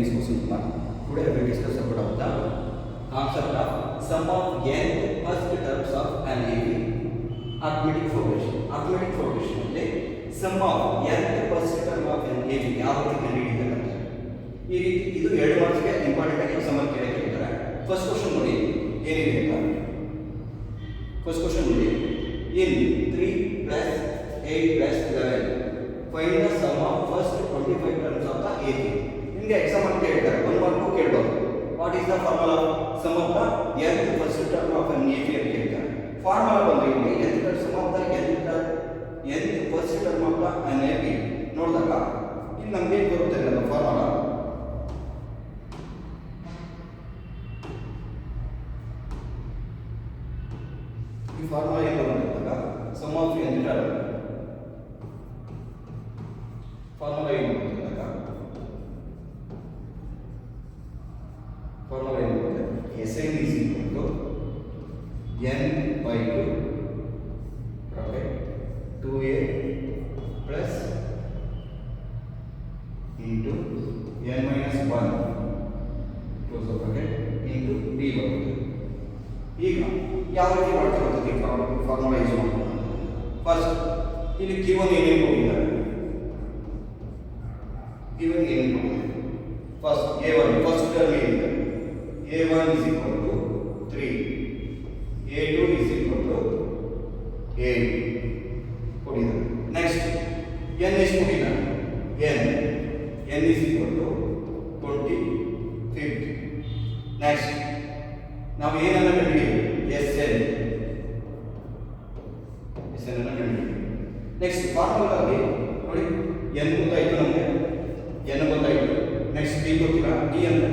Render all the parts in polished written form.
is Kusun Kumar. Today we will discuss about the concept of sum of n first terms of an AB arithmetic progression. Arithmetic progression is sum of n first term of an AB. ಯಾವ ರೀತಿ ಕಂಡುಹಿಡಿಯಬೇಕಂತ ಈ ರೀತಿ ಇದು 2 ಮಾರ್ಕ್ಸ್ಗೆ important ಆಗಿ some ಕೇಳಿರ್ತಾರೆ. First question ನೋಡಿ ಏನಿದೆ ಅಂತ. First question ನೋಡಿ in 3 plus 8 plus 11 find the sum of first 25 terms of the AB. ನಿಮಗೆ ಎಕ್ಸಾಮ್ ಅಂತ ಹೇಳ್ತಾರೆ 1 ಮಾರ್ಕ್ ಕೇಳಬಹುದು. What is the formula sum of the nth first term of an AB ಅಂತ ಹೇಳ್ತಾರೆ. ಫಾರ್ಮುಲಾ ಬಂದ್ರೆ ಇಲ್ಲಿ nth sum of the nth first term of the an AB ನೋಡಿದಾಗ ಇಲ್ಲಿ ನಮಗೆ ಏನು ಬರುತ್ತೆ ಅಂದ್ರೆ ಫಾರ್ಮುಲಾ ಈ ಫಾರ್ಮುಲಾ ಏನು ಬರುತ್ತೆ sum of nth term formula ಏನು ಬರುತ್ತೆ ಫಾರ್ಮುಲಾ ಏನು ಬರುತ್ತೆ Sn is equal to n by 2 okay 2a plus into n minus 1 close the bracket into d ಬರುತ್ತೆ. ಈಗ ಯಾವ ರೀತಿ ಮಾಡ್ತಿರೋದು ಫಾರ್ಮುಲಾ ಯೂಸ್ ಮಾಡ್ಕೊಂಡು ಫಸ್ಟ್ ಇಲ್ಲಿ ಗಿವನ್ ಏನೇನು ಕೊಟ್ಟಿದ್ದಾರೆ ಗಿವನ್ ಏನೇನು ಕೊಟ್ಟಿದ್ದಾರೆ ಫಸ್ಟ್ a1 ಫಸ್ಟ್ ಟರ್ಮ್ ಏನಿದೆ a1 is equal to 3 a2 is equal to 8 ಕೊಟ್ಟಿದ್ದಾರೆ. ನೆಕ್ಸ್ಟ್ n ಎಷ್ಟು ಕೊಟ್ಟಿದ್ದಾರೆ n is equal to 25. Next ನಾವು ಏನನ್ನ ಕಂಡುಹಿಡಿಯಬೇಕು Sn ಅನ್ನು ಕಂಡುಹಿಡಿಯಬೇಕು. ನೆಕ್ಸ್ಟ್ ಫಾರ್ಮುಲಾದಲ್ಲಿ ನೋಡಿ n ಗೊತ್ತಾಯಿತು ನಮಗೆ n ಗೊತ್ತಾಯಿತು. ನೆಕ್ಸ್ಟ್ d ಗೊತ್ತಿಲ್ಲ d ಅಂತ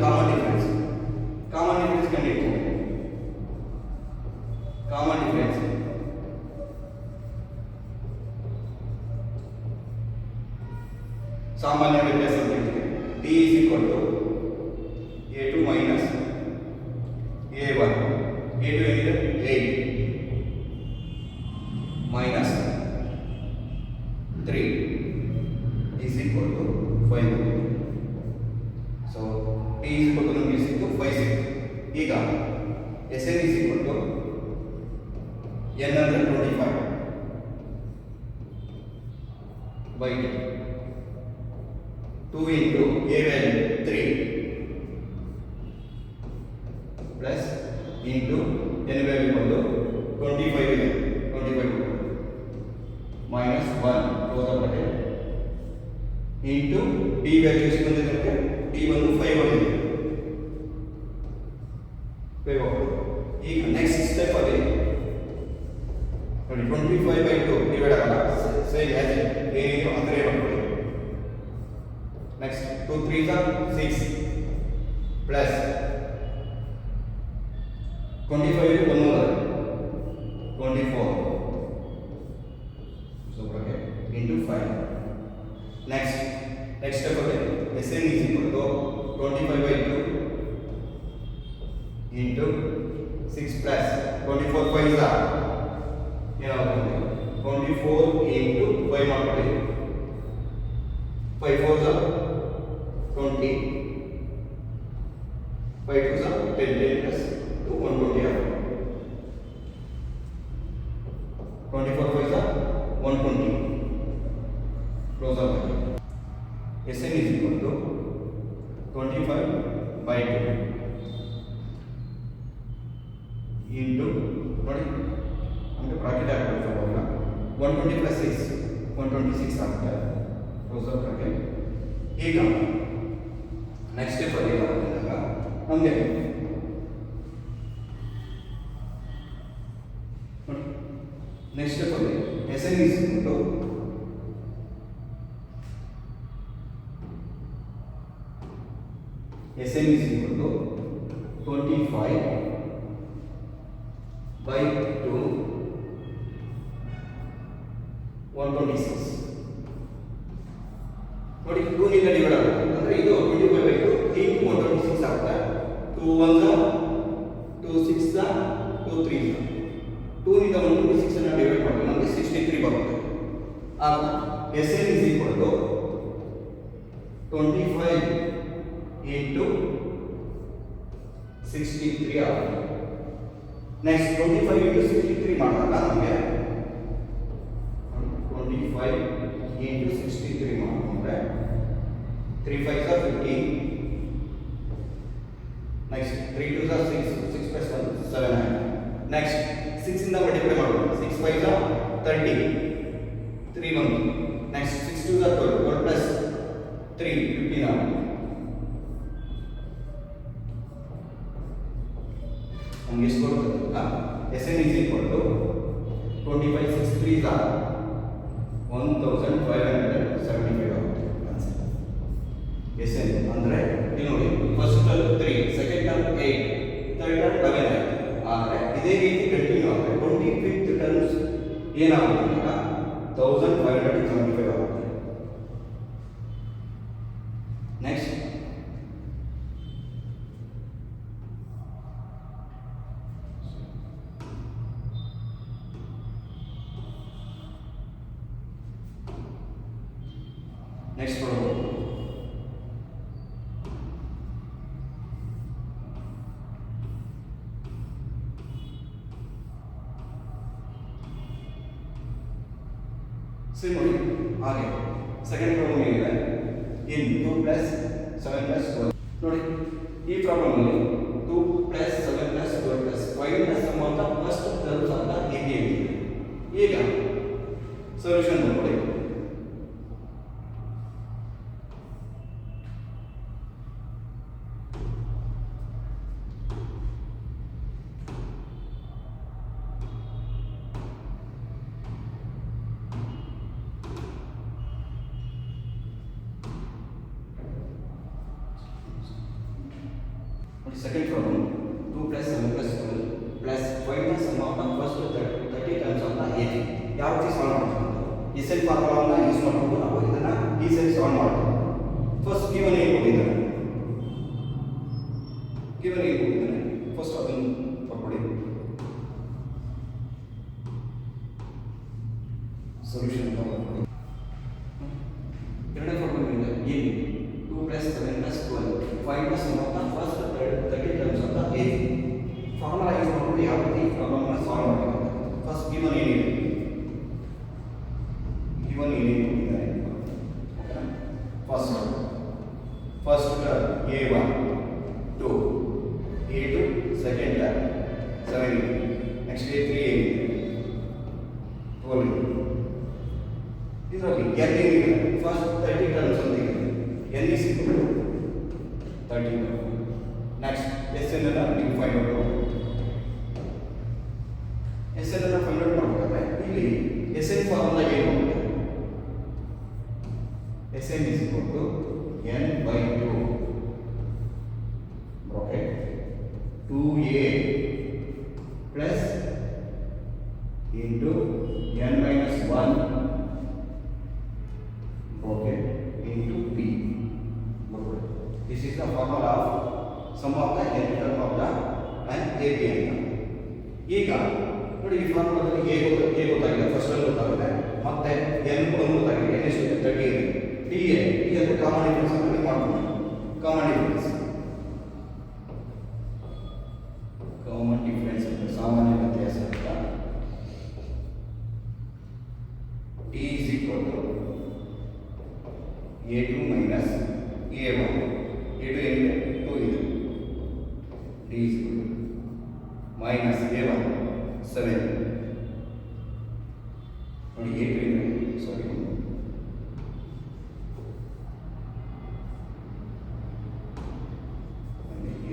ಕಾಮನ್ ಡಿಫರೆನ್ಸ್ ಕಂಡುಹಿಡಿಯಬೇಕು. ಕಾಮನ್ ಡಿಫರೆನ್ಸ್ ಸಾಮಾನ್ಯ ವ್ಯತ್ಯಾಸ ಅಂತ ಹೇಳ್ತೀವಿ. d is equal to a2 minus a1 a2 ಏನಿದೆ 8 minus 3 is equal to 5. so t is equal to ನಮಗೆ ಸಿಕ್ತು 5. ಈಗ Sn is equal to n ಅಂದ್ರೆ 25 by 2 into a value 3 plus into n value ಬಂದು 25 ಇದೆ 25 minus 1 close the bracket into d value ಎಷ್ಟು ಬಂದಿದೆ d ಬಂದು 5 ಬಂದಿದೆ 5. ಈಗ ನೆಕ್ಸ್ಟ್ ಸ್ಟೆಪ್ ಅಲ್ಲಿ ನೋಡಿ 25 by 2 ಡಿವೈಡ್ ಆಗಲ್ಲ ಸೇಮ್ ಆಸ್ ಏನಿದೆ ಅಂದ್ರೆ ಮಾಡ್ಕೊಳ್ಳಿ. Next 2 3 6 plus 25 1 more 24 so bracket into 5. next step again Sn is equal to 25 by 2 into 6 plus 24 5 is ಏನಾಗುತ್ತೆ 24 into 5 ಮಾಡ್ಕೊಳ್ಳಿ 5 4 20 5 2 10 10 plus 120 24 5 120 close up. Sn is equal to 25 by 2 into ನೋಡಿ ನಮಗೆ bracket ಹಾಕಬೇಕು ಅವಾಗ 120 plus 6 126 ಆಗುತ್ತೆ close up bracket. ಈಗ next step ಅಲ್ಲಿ ಏನಾಗುತ್ತೆ ನಮಗೆ ನೆಕ್ಸ್ಟ್ ಸ್ಟೆಪ್ ಅಲ್ಲಿ Sn is equal to Sn is equal to 25 by 2 126 ನೋಡಿ 2 ನಿಂದ ಡಿವೈಡ್ ಆಗುತ್ತೆ ಅಂದ್ರೆ ಇದು 25 by 2 into 126 ಆಗುತ್ತೆ. 2 1 2 6 2 3 2 ನಿಂದ 126 ಅನ್ನು ಡಿವೈಡ್ ಮಾಡಿದ್ರೆ ನಮಗೆ 63 ಬರುತ್ತೆ. ಆಗ Sn is equal to 25 into 63 ಆಗುತ್ತೆ. ನೆಕ್ಸ್ಟ್ 25 into 63 ಮಾಡಿದಾಗ ನಮಗೆ 25 into 63 ಮಾಡಿಕೊಂಡ್ರೆ 3 5s are 15. Next 3 2s are 6, 6 plus 1 7 ಆಗುತ್ತೆ. ನೆಕ್ಸ್ಟ್ 6 ಇಂದ ಮಲ್ಟಿಪ್ಲೈ ಮಾಡೋದು. 6 5s are 30, 3 ಬಂತು. ನೆಕ್ಸ್ಟ್ 6 2s are 12, 12 plus 3 15 ಆಗುತ್ತೆ. ನಮಗೆ ಎಷ್ಟು ಬರುತ್ತೆ? Sn is equal to 25 6 3s are 1575 ಆಗುತ್ತೆ. Sn ಅಂದ್ರೆ ಇಲ್ಲಿ ನೋಡಿ, first term 3, second term 8, third term 11 ಆಯ್ತು. ಆದರೆ ಇದೇ ರೀತಿ ಕಂಟಿನ್ಯೂ ಆದರೆ 25th ಟರ್ಮ್ಸ್ ಏನಾಗುತ್ತೆ ಈಗ 1575 ಆಗುತ್ತೆ. ನೆಕ್ಸ್ಟ್ ನೆಕ್ಸ್ಟ್ ಕೊಡಬಹುದು. ಸರಿ ನೋಡಿ, ಹಾಗೆ ಸೆಕೆಂಡ್ ಪ್ರಾಬ್ಲಮ್ ಏನಿದೆ, ಇನ್ 2 ಪ್ಲಸ್ 7 ಪ್ಲಸ್ 12 ನೋಡಿ. ಈ ಪ್ರಾಬ್ಲಮ್ ಅಲ್ಲಿ 2 ಪ್ಲಸ್ 7 ಪ್ಲಸ್ 12 ಪ್ಲಸ್ 5 ನ sum of the first terms of the AB ಅಂತಿದೆ. ಈಗ ಸೊಲ್ಯೂಷನ್ ನೋಡಿ. Second problem, 2 plus 7 plus 12 plus 5 ನ sum of the first 30 terms of the AB. ಯಾವ ರೀತಿ ಸಾಲ್ವ್ ಮಾಡ್ತೀವಿ? ಈ ಸೆಟ್ ಫಾರ್ಮುಲಾವನ್ನು ಯೂಸ್ ಮಾಡಿಕೊಂಡು ನಾವು ಇದನ್ನ ಈ ಸೆಟ್ ಸಾಲ್ವ್ ಮಾಡ್ತೀವಿ. ಫಸ್ಟ್ ಗಿವನ್ ಏನು ಕೊಟ್ಟಿದ್ದಾರೆ? ಗಿವನ್ ಏನು ಕೊಟ್ಟಿದ್ದಾರೆ? ಫಸ್ಟ್ ಅದನ್ನು ಬರ್ಕೊಡಿ. ಸೊಲ್ಯೂಷನ್ ಬರ್ಕೊಡಿ. ಎರಡನೇ ಪ್ರಾಬ್ಲಮ್ ಇದೆ, ಏನು 2 plus 7 plus 12 5 ನ sum of the first 30 terms of the AB. Formula use ಮಾಡಿಕೊಂಡು ಯಾವ ರೀತಿ ಪ್ರಾಬ್ಲಮ್ ಅನ್ನು ಸಾಲ್ವ್ ಮಾಡಬೇಕು? ಫಸ್ಟ್ ಗಿವನ್ ಏನಿದೆ? ಗಿವನ್ ಏನಿದೆ ಕೊಟ್ಟಿದ್ದಾರೆ? First term A1 2, A2 second term 7, next A3 ಏನಿದೆ 12. ಇದರಲ್ಲಿ n ಏನಿದೆ? ಫಸ್ಟ್ 30 ಟರ್ಮ್ಸ್ ಅಂತ ಇದೆ. n is equal to 30. Next Sn ಅನ್ನು ನೀವು ಫೈಂಡ್ ಔಟ್ ಮಾಡಬೇಕು. Sn ಅನ್ನು ಫೈಂಡ್ ಔಟ್ ಮಾಡಬೇಕಾದ್ರೆ ಇಲ್ಲಿ Sn ಫಾರ್ಮುಲಾ ಏನು ಅಂತ? Sn is equal to n by 2 bracket 2a plus into n minus 1 bracket into p. This is the formula of sum of the n term of the and AB ಅಂತ. ಈಗ ನೋಡಿ, ಈ ಫಾರ್ಮುಲಾದಲ್ಲಿ a ಗೊತ್ತಾಗಿದೆ, first ಅಲ್ಲಿ ಗೊತ್ತಾಗುತ್ತೆ, ಮತ್ತೆ n ಕೂಡ ಗೊತ್ತಾಗಿದೆ. n ಎಷ್ಟು 30 ಇದೆ. t ಅಂದ್ರೆ ಕಾಮನ್ ಡಿಫರೆನ್ಸ್ ಅಂತ ಮಾಡ್ತೀವಿ. ಕಾಮನ್ ಡಿಫರೆನ್ಸ್ ಅಂದ್ರೆ ಸಾಮಾನ್ಯ ವ್ಯತ್ಯಾಸ ಅಂತ. t is equal to a2 minus a1. a2 ಏನಿದೆ 2 ಇದೆ. t is equal to minus a1 7. ನೋಡಿ a2 ಇದೆ, ಸಾರಿ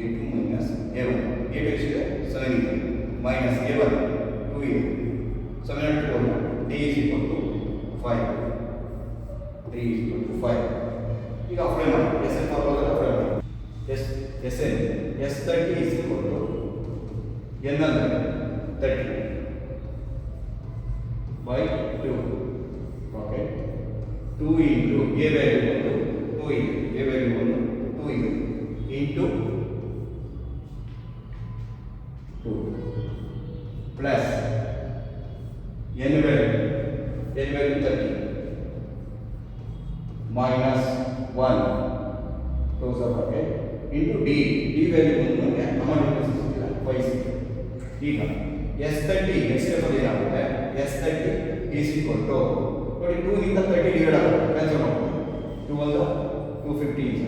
a2 minus a1. a2 ಎಷ್ಟಿದೆ? 7 ಇದೆ. minus a1 2 ಇದೆ. 7 and 2 t is equal to 5. 3 is equal to 5. ಈಗ ಅಪ್ಲೈ ಮಾಡಿ. Sn ಫಾರ್ಮುಲಾ ಅಪ್ಲೈ ಮಾಡಿ. Sn S30 is equal to n ಅಂದ್ರೆ 30 by 2. Okay. 2 into a value 2 ಇದೆ. a value 2 ಇದೆ. into 2 plus n value 30 minus 1 close the bracket okay into D value ಬಂದು ನಮಗೆ common difference ಸಿಕ್ಕಿಲ್ಲ 5 ಸಿಕ್ಕಿದೆ. ಈಗ S30 ನೆಕ್ಸ್ಟ್ ಸ್ಟೆಪ್ ಅಲ್ಲಿ ಏನಾಗುತ್ತೆ S30 ಈಸ್ ಈಕ್ವಲ್ ಟು ನೋಡಿ 2 ಇಂದ 30 ಡಿವೈಡ್ ಆಗುತ್ತೆ ಕ್ಯಾನ್ಸಲ್ ಮಾಡ್ಬೋದು 2 1 250 is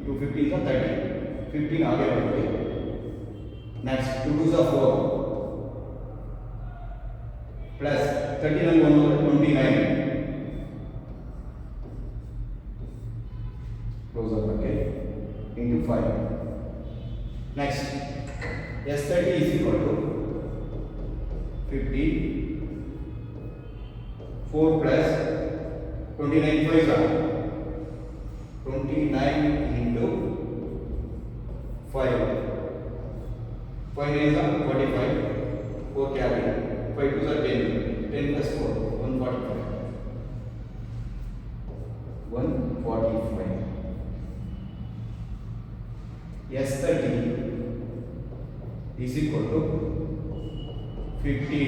250 is 30 15 ಆगे ಬರುತ್ತೆ. ನೆಕ್ಸ್ಟ್ 2 2s are 4 ಪ್ಲಸ್ 30 ನಲ್ಲಿ 1 29 close up okay into 5. Next S30 is equal to 50 4 plus 29 5 are 29 into 5 is 45 4 carry 5 2s are 10 10 plus 4 145 145. S30 is equal to 15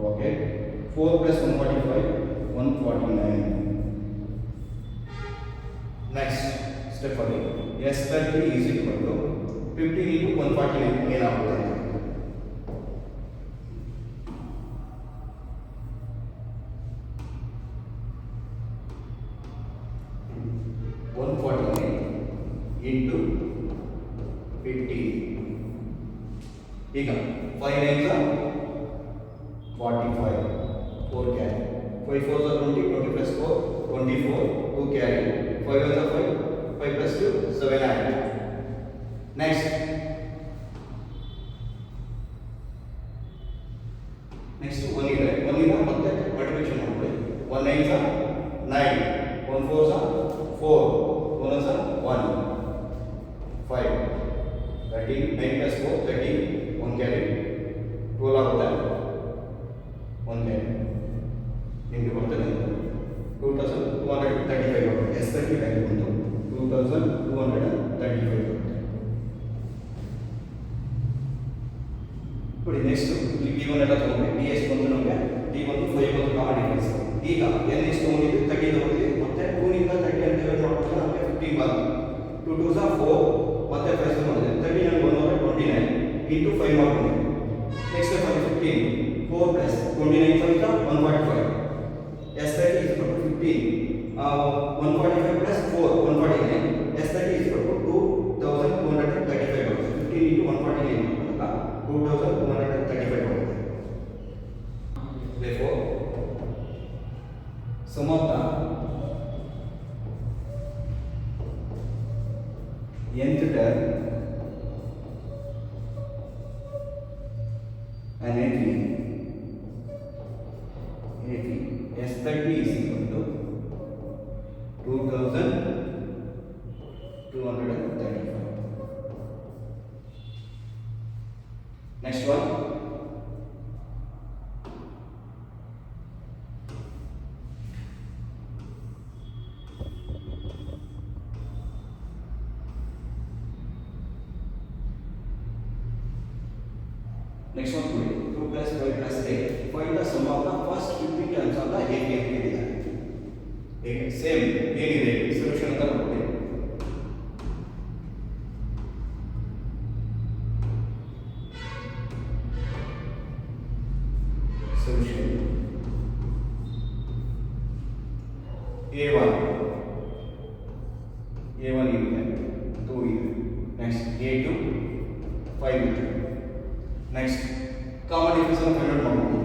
okay 4 plus 145 149. Next step for me S30 is equal to 15 into 149 ಏನಾಗುತ್ತೆ 149 into 50. ಈಗ 5 9s are 45 4 carry 5 4s are 20 20 plus 4 24 2 carry 5 1s are 5 5 plus 2 7 8. Next one ಇದೆ ಮತ್ತೆ multiplication ಮಾಡ್ಕೊಳ್ಳಿ 1 9s are 9 1 4s are 4 1s are 1 5 13 9 plus 4 13 1 carry 12 ಆಗುತ್ತೆ 1 carry ನಿಮಗೆ ಬರ್ತದೆ 2235 ಬರುತ್ತೆ S30 value ಬಂತು 2235 ಬರುತ್ತೆ. ನೋಡಿ ನೆಕ್ಸ್ಟ್ ಇಲ್ಲಿ D1 ಎಲ್ಲ ತಗೊಂಡ್ರೆ D ಎಷ್ಟು ಬಂತು ನಮಗೆ D1 5 ಬಂತು ಕಾಮನ್ ಡಿಫರೆನ್ಸ್. ಈಗ n ಎಷ್ಟು ತಗೊಂಡಿದ್ದು 30 ತಗೊಂಡಿದ್ವಿ ಮತ್ತೆ 2 ನಿಂದ 30 ಅಂತ ಡಿವೈಡ್ ಮಾಡಿದ್ರೆ ನಮಗೆ 15 ಬಂತು 2 2s are 4 ಮತ್ತೆ 5 ಮಾಡಿದ್ರೆ 30 ನಲ್ಲಿ 129 into 5 ಮಾಡ್ಕೊಂಡಿದ್ವಿ. Next step 15 4 plus 29 5 145 S30 is equal to 15 145 plus 4 149 S30 is equal to 2235 ಬರುತ್ತೆ 15 into 149 2235 ಬರುತ್ತೆ. Therefore sum of the nth term and AP S30 is equal to 2235. Next one next one 2 plus 5 plus 8 find the sum of the first 50 terms of the AP ಇದೆ same ಏನಿದೆ solution ಅಂತ ಕೊಡ್ತೀವಿ. Solution A1 ಇದೆ 2 ಇದೆ next A2 5 ಇದೆ next common difference ಅನ್ನು find out ಮಾಡಬಹುದು.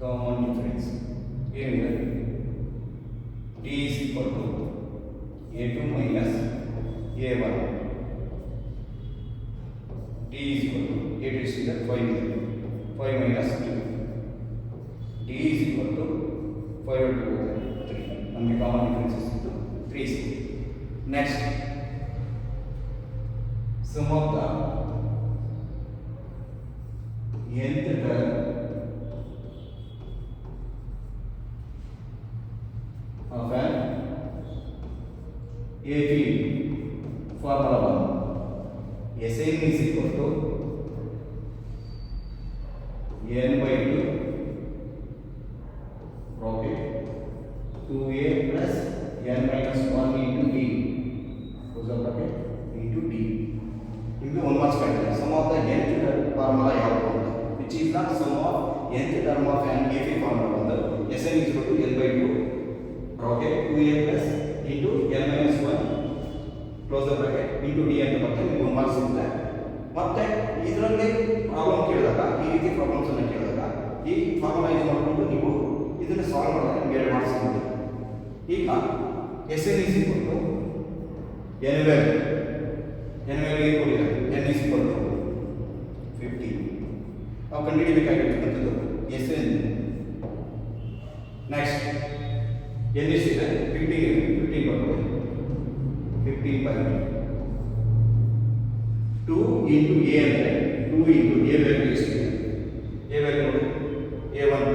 Common difference ಏನಿದೆ D is equal to A2 minus A1 D is equal to A2 is equal to 5 minus 2 D is equal to 5 into 3 ನಮಗೆ common difference is 3 is next sum of the nth term of an AP formula 1 Sn is equal to n by 2 nth term of an AP formula ಒಂದು Sn is equal to L by 2 bracket 2a plus into L minus 1 close the bracket into d ಅಂತ ಬರ್ತದೆ ನಿಮಗೆ 1 marks ಸಿಗುತ್ತೆ. ಮತ್ತೆ ಇದರಲ್ಲಿ problem ಕೇಳಿದಾಗ ಈ ರೀತಿ ಪ್ರಾಬ್ಲಮ್ಸ್ ಅನ್ನು ಕೇಳಿದಾಗ ಈ ಫಾರ್ಮುಲಾ ಯೂಸ್ ಮಾಡಿಕೊಂಡು ನೀವು ಇದನ್ನು ಸಾಲ್ವ್ ಮಾಡಿದ್ರೆ ನಿಮಗೆ 2 ಮಾರ್ಕ್ಸ್ ಸಿಗುತ್ತೆ. ಈಗ Sn is equal to n value ಏನು ಕೊಟ್ಟಿದ್ದಾರೆ n is equal to 50 ನಾವು ಕಂಡುಹಿಡಿಯಬೇಕಾಗಿರ್ತಕ್ಕಂಥದ್ದು Sn. ನೆಕ್ಸ್ಟ್ n ಎಷ್ಟಿದೆ 15 ಬರ್ತದೆ 15 by 2 into a ಅಂದರೆ 2 into a ವ್ಯಾಲ್ಯೂ ಎಷ್ಟಿದೆ a ವ್ಯಾಲ್ಯೂ ನೋಡಿ a12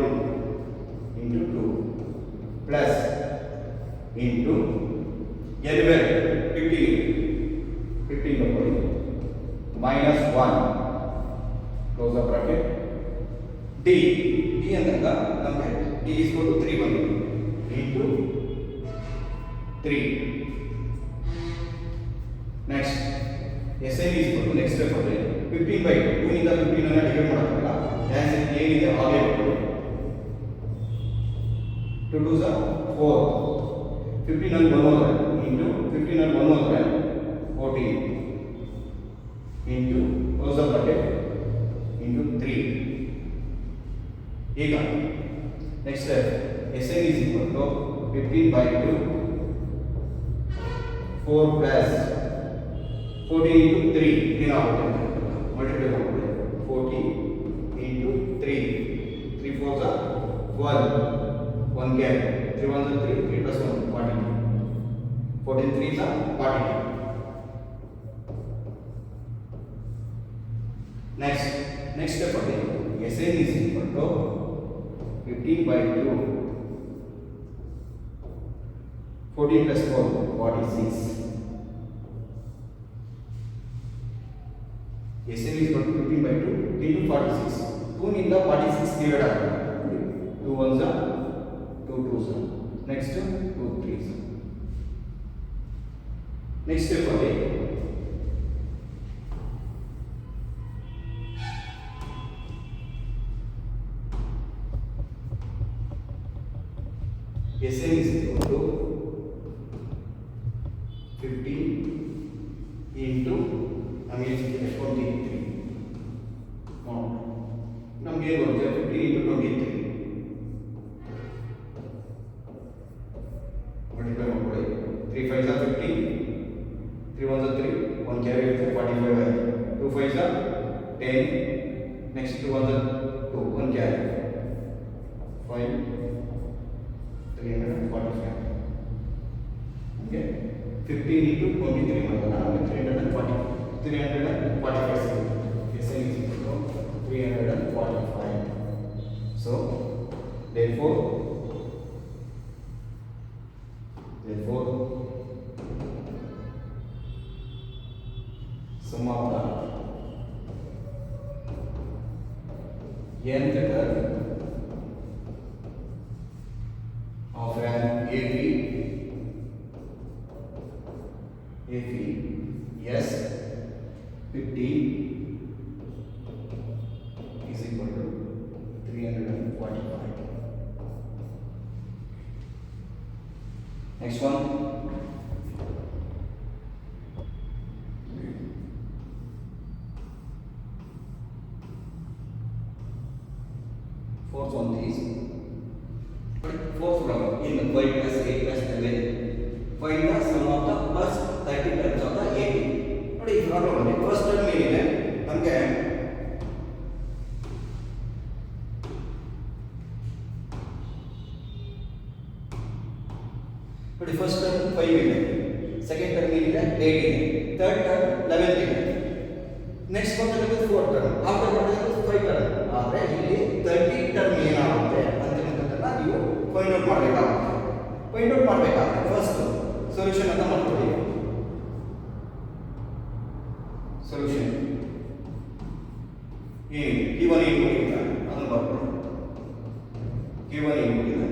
into 2 plus into n value 15 ಬರ್ತದೆ minus 1 close the bracket d ಅಂದಾಗ ನಮಗೆ d is equal to 3 ಬಂದಿದೆ into 3. Next Sn is equal to next step of 15 by 2 ಇಂದ 15 ಅನ್ನು divide ಮಾಡೋದಲ್ಲ as ಏನಿದೆ ಹಾಗೆ ಇಟ್ಟು 2 2 is 4 15 ಅನ್ನು 1 ಹೋದರೆ into 15 ಅನ್ನು 1 ಹೋದರೆ 14 into close the bracket into 3. ಈಗ next step Sn is equal to 15 by 2 4 plus 14 into 3 ಏನಾಗುತ್ತೆ ಮಲ್ಟಿಪ್ಲೈ ಮಾಡಿದ್ರೆ 40 into 3 3 4s are 12 1 gap 3 1s are 3 3 plus 1 42 14 3s are 42. Next step again Sn is equal to 15 by 2 14 plus 4 46. Sn is equal to 15 by 2 into 46. 2 ನಿಂದ 46 divide ಆಗುತ್ತೆ 2 1s are 2 2s are next 2 3s. Next step again Sn is equal to 15 into ನಮಗೆ 23 ನಮಗೆ ಏನು ಬರುತ್ತೆ 15 into 23 multiply ಮಾಡ್ಕೊಳ್ಳಿ 3 5s are 15 3 1s are 3 1 carry ಇರುತ್ತೆ 45 ಆಯಿತು 2 5s are 10 next 2 1s are 2 1 carry 5 345. Okay, 15 into 23 ಮಾಡಿದಾಗ ನಮಗೆ 345 ಸಿಗುತ್ತೆ. Sn is equal to 345. So therefore sum of the nth term of an AP S 15 is equal to 345. Next one. Fourth one is fourth problem in the 5 plus 8 plus 11. Find the sum of the first 30 terms of the AP. ನೋಡಿ ಈ problem ಅಲ್ಲಿ first term ಏನಿದೆ ನಮಗೆ ನೋಡಿ first term 5 ಇದೆ, second term ಏನಿದೆ 8 ಇದೆ, third term 11 ಇದೆ, ನೆಕ್ಸ್ಟ್ ಬರ್ತಕ್ಕಂಥದ್ದು ಫೋರ್ತ್ ಟರ್ಮ್, ಆಫ್ಟರ್ ಬರ್ತಕ್ಕಂಥದ್ದು 5 ಟರ್ಮ್. ಆದರೆ ಇಲ್ಲಿ 30 ಟರ್ಮ್ ಏನಾಗುತ್ತೆ ಅಂತಕ್ಕಂಥದ್ದನ್ನ ನೀವು ಫೈಂಡ್ ಔಟ್ ಮಾಡಬೇಕಾಗುತ್ತೆ. ಫೈಂಡ್ ಔಟ್ ಮಾಡಬೇಕಾದ್ರೆ ಫಸ್ಟ್ ಸೊಲ್ಯೂಷನ್ ಅಂತ ಮಾಡ್ಕೊಳ್ಳಿ. ಸೊಲ್ಯೂಷನ್ ಏನಿದೆ Q1 ಏನು ಕೊಟ್ಟಿದ್ದಾರೆ ಅದನ್ನು ಬರ್ಕೊಳ್ಳಿ. Q1 ಏನು ಕೊಟ್ಟಿದ್ದಾರೆ,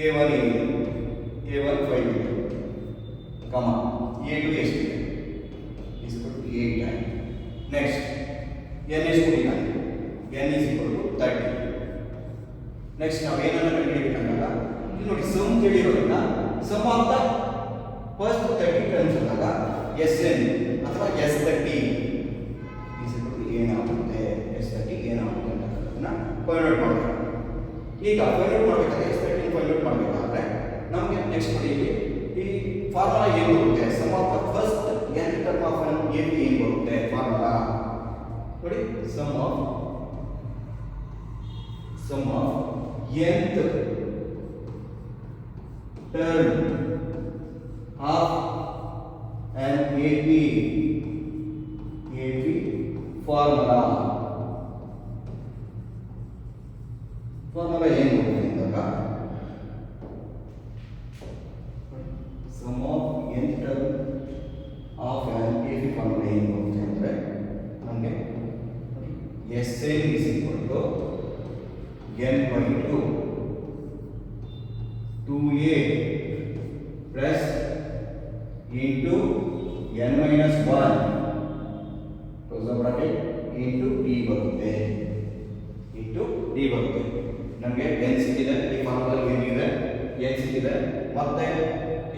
A1 ಏನಿದೆ, A1 5 ಇದೆ, ಕಮ A2 ಎಷ್ಟಿದೆ, is equal to 8 time. Next n ಎಷ್ಟು ಕೊಟ್ಟಿದ್ದಾನೆ, n is equal to 30. Next ನಾವು ಏನನ್ನ ಕಂಡುಹಿಡಿಯಬೇಕಂದಾಗ ಇಲ್ಲಿ ನೋಡಿ ಸಮ್ ತಿಳಿಯೋದ್ರಿಂದ sum of the first 30 terms ಅಂದಾಗ Sn ಅಥವಾ S30 ಏನಾಗುತ್ತೆ, S30 ಏನಾಗುತ್ತೆ ಅನ್ನೋದನ್ನ ಫೈಂಡ್ ಔಟ್ ಮಾಡಬೇಕು. ಈಗ ಫೈಂಡ್ ಔಟ್ ಮಾಡಬೇಕಾದ್ರೆ S30 ಫೈಂಡ್ ಔಟ್ ಮಾಡಬೇಕಾದ್ರೆ ನಮಗೆ ನೆಕ್ಸ್ಟ್ ನೋಡಿ ಈ ಫಾರ್ಮುಲಾ ಏನು ಬರುತ್ತೆ, sum of the first n term of an AB ಏನು ಬರುತ್ತೆ ಫಾರ್ಮುಲಾ ನೋಡಿ, sum of nth term of an AP formula ಏನು ಅಂದಾಗ sum of nth term of an AP formula ಏನು ಅಂದ್ರೆ ನಮಗೆ Sn is equal to n by 2 2a plus into n minus 1 close the bracket into d ಬರುತ್ತೆ, into d ಬರುತ್ತೆ. ನಮಗೆ n ಸಿಕ್ಕಿದೆ, ಈ ಫಾರ್ಮುಲಾ ಏನಿದೆ n ಸಿಕ್ಕಿದೆ, ಮತ್ತೆ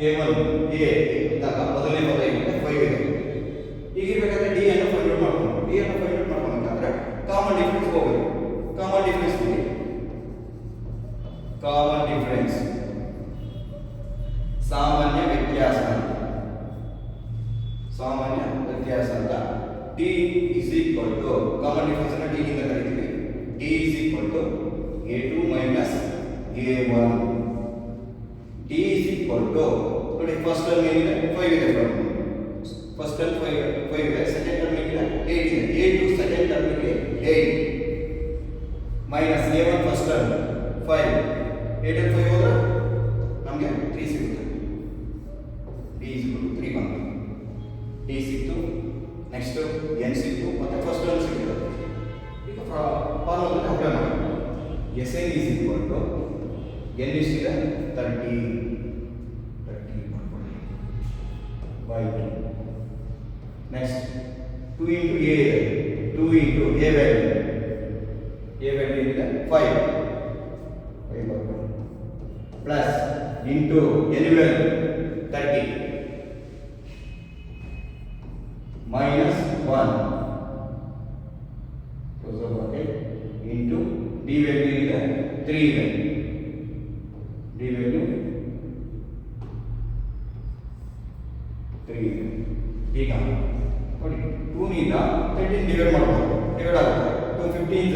a1 a ಇದ್ದಾಗ ಮೊದಲನೇ ಪದ ಏನಿದೆ 5 ಇದೆ. ಈಗ ಬೇಕಾದ್ರೆ d ಅನ್ನು ಫೈಂಡ್ ಔಟ್ ಮಾಡ್ಕೊಂಡು d ಅನ್ನು ಫೈಂಡ್ ಔಟ್ ಮಾಡ್ಕೊಂಡ್ರೆ ಕಾಮನ್ ಡಿಫರೆನ್ಸ್ ಹೋಗಬೇಕು. ಕಾಮನ್ ಡಿಫರೆನ್ಸ್ ಇದೆ, ಕಾಮನ್ ಡಿಫರೆನ್ಸ್ ಸಾಮಾನ್ಯ ವ್ಯತ್ಯಾಸ ಅಂತ t is equal to common difference ಅನ್ನು d ಇಂದ ಕರೀತೀವಿ. t is equal to a2 minus a1. t is equal to ನೋಡಿ ಫಸ್ಟ್ ಟರ್ಮ್ ಏನಿದೆ 5 ಇದೆ, ಫಸ್ಟ್ ಟರ್ಮ್ 5 ಇದೆ, ಸೆಕೆಂಡ್ ಟರ್ಮ್ ಏನಿದೆ 8 ಇದೆ. a2 ಸೆಕೆಂಡ್ ಟರ್ಮ್ ಗೆ 8 minus a1 first term 5, 8 and 5 ಹೋದ್ರೆ ನಮಗೆ 3 ಸಿಗುತ್ತೆ. d is equal to 3 ಬಂತು, d ಸಿಕ್ತು, ನೆಕ್ಸ್ಟ್ n ಸಿಕ್ತು, ಮತ್ತೆ ಫಸ್ಟ್ ಟರ್ಮ್ ಸಿಕ್ಕಿದೆ. ಈಗ ಫಾರ್ಮುಲಾದಲ್ಲಿ ಅಪ್ಲೈ ಮಾಡಿ Sn is equal to n ಎಷ್ಟಿದೆ 30 by 2. ನೆಕ್ಸ್ಟ್ 2 into a ಇದೆ, 2 into a value ಏನಿದೆ 5 plus into annual 30 minus 1 into D value ಇದೆ 3 ಇದೆ, ಡಿ ವ್ಯಾಲ್ಯೂ 3 ಇದೆ. ಈಗ ನೋಡಿ 2 ನಿಂದ 13 ಡಿವೈಡ್ ಮಾಡಬಹುದು, ಡಿವೈಡ್ ಆಗುತ್ತೆ 2 15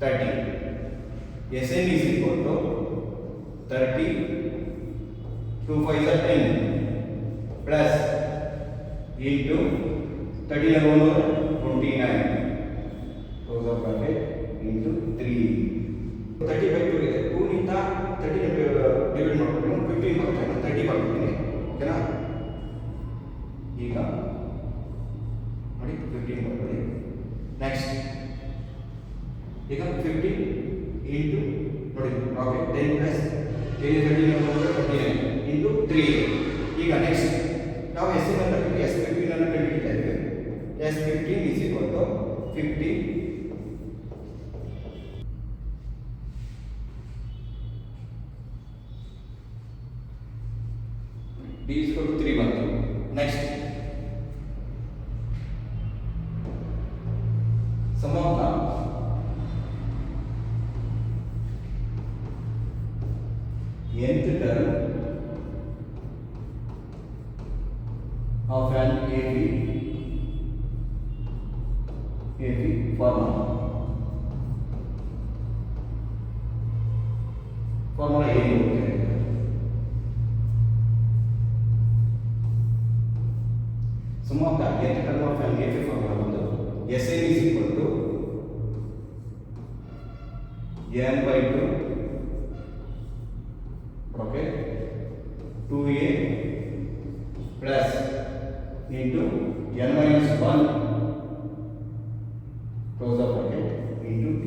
30. Sn is equal to 30, 2 5 are 10 plus into 30 alone 29 close the bracket into 3. 30 by 2 ಇದೆ, 2 ನಿಂದ 30 ಡಿವೈಡ್ ಮಾಡ್ಕೊಂಡು 15 ಬರುತ್ತೆ, 30 ಬರ್ತೀನಿ, ಓಕೆನಾ? ಈಗ ನೋಡಿ 15 ಬರ್ಕೊಳ್ಳಿ. ನೆಕ್ಸ್ಟ್ ಈಗ 50 into ನೋಡಿ ಓಕೆ 10 ಪ್ಲಸ್ 30 into 3. ಈಗ ನೆಕ್ಸ್ಟ್ ನಾವು S15 ಅನ್ನು ಕಂಡುಹಿಡಿತಾ ಇದ್ದೇವೆ. S15 is equal to 50 d is equal to 3 ಬಂತು. Next sum of the nth term of an AB formula ಏನು sum of the nth term of an AB formula ಬಂದು Sn is equal to n by 2 okay 2a plus into n minus 1 close the bracket into d.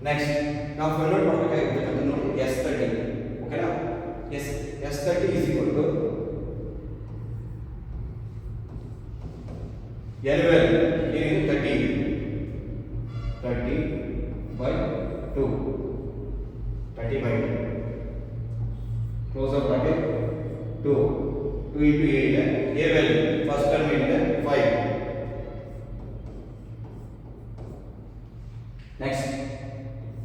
Next now find out ಮಾಡಬೇಕಾಗಿರುತ್ತೆ ನೋಡಿ S30 ಓಕೆನಾ. S30 is equal to N12 ಏನಿದೆ 30 by 2 30 by 2 close up bracket 2 into a ಇದೆ a value first term ಇದೆ 5 next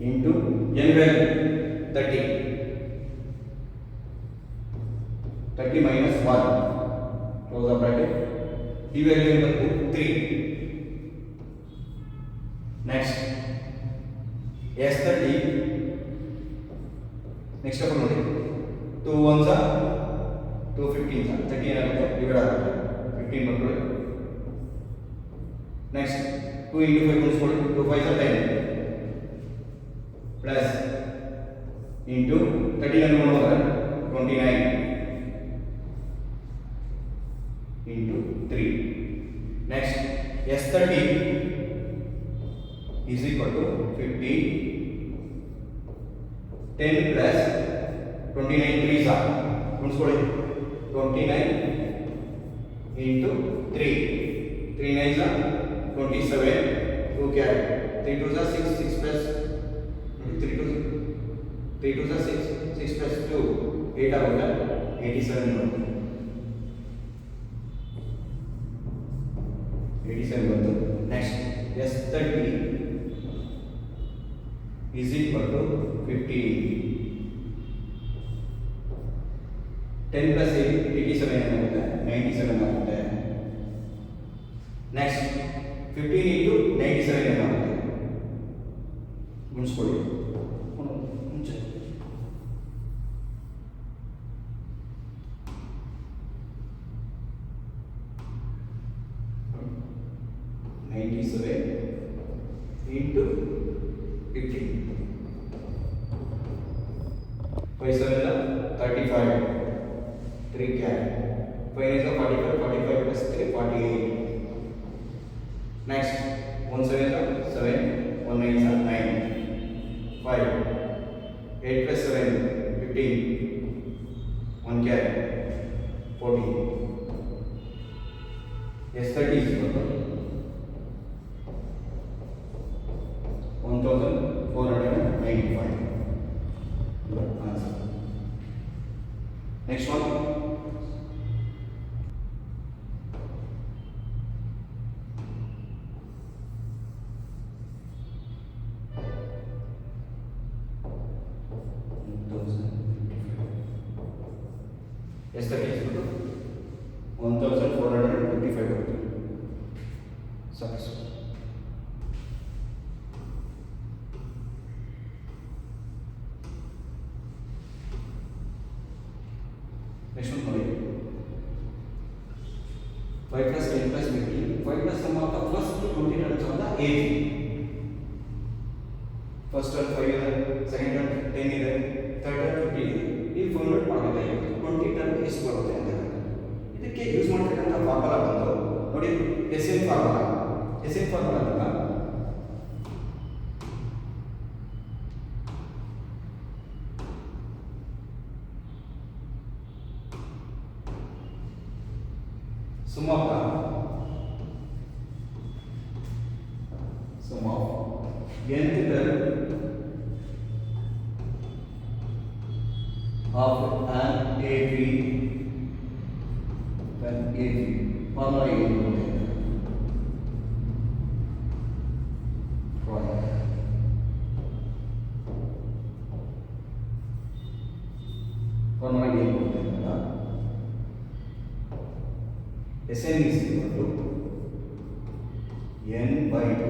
into n value 30 minus 1 close up bracket d value ಬಂದು 3 next s30 next ಅಪ್ಪ ನೋಡಿ 2 ones are 2 15s are 30 ಏನಾಗುತ್ತೆ divide ಆಗುತ್ತೆ 15 ಬಂದ್ಕೊಳ್ಳಿ next 2 into 5 ಗುಣಿಸ್ಕೊಳ್ಳಿ 2 5s are 10 plus into 30 ಅನ್ನು ನೋಡಿದ್ರೆ 29 into 3 next s30 is equal to 50 10 plus 29 3s are ಗುಣಿಸ್ಕೊಳ್ಳಿ 29 into 3 3 9s are 27 2 carry 3 2s are 6 6 plus 3 2s are 6 6 plus 2 8 ಆಗುತ್ತೆ 87 ಬರುತ್ತೆ 87 ಬಂತು next s30 is equal to 50 10 plus 8 87 ಏನಾಗುತ್ತೆ 97 ಆಗುತ್ತೆ next 15 into 97 ಏನಾಗುತ್ತೆ ಗುಣಿಸ್ಕೊಳ್ಳಿ ಮುಂಚೆ 97 into 15 5 7 35 3 carry 5 is 45 45 plus 3 48 next 1 7 7 1 9 9 5 8 plus 7 15 1 carry 14 s30 is equal to 1495 answer next one s30 is equal to 1455 sorry next one ನೋಡಿ 5 plus 10 plus 15 5 plus sum of the first 20 terms of the a first term 5 ಇದೆ second term 10 ಇದೆ third term 50 ಇದೆ ಈ formula ಮಾಡಬೇಕಾಗಿದೆ 20 term ಎಷ್ಟು ಬರುತ್ತೆ ಅಂತ ಇದಕ್ಕೆ ಯೂಸ್ ಮಾಡತಕ್ಕಂತ ಫಾರ್ಮುಲಾ ಬಂದು ನೋಡಿ SN ಫಾರ್ಮುಲಾ ಅಂತ sum of nth term of an AB formula ಏನು formula ಏನು Sn is equal to n by 2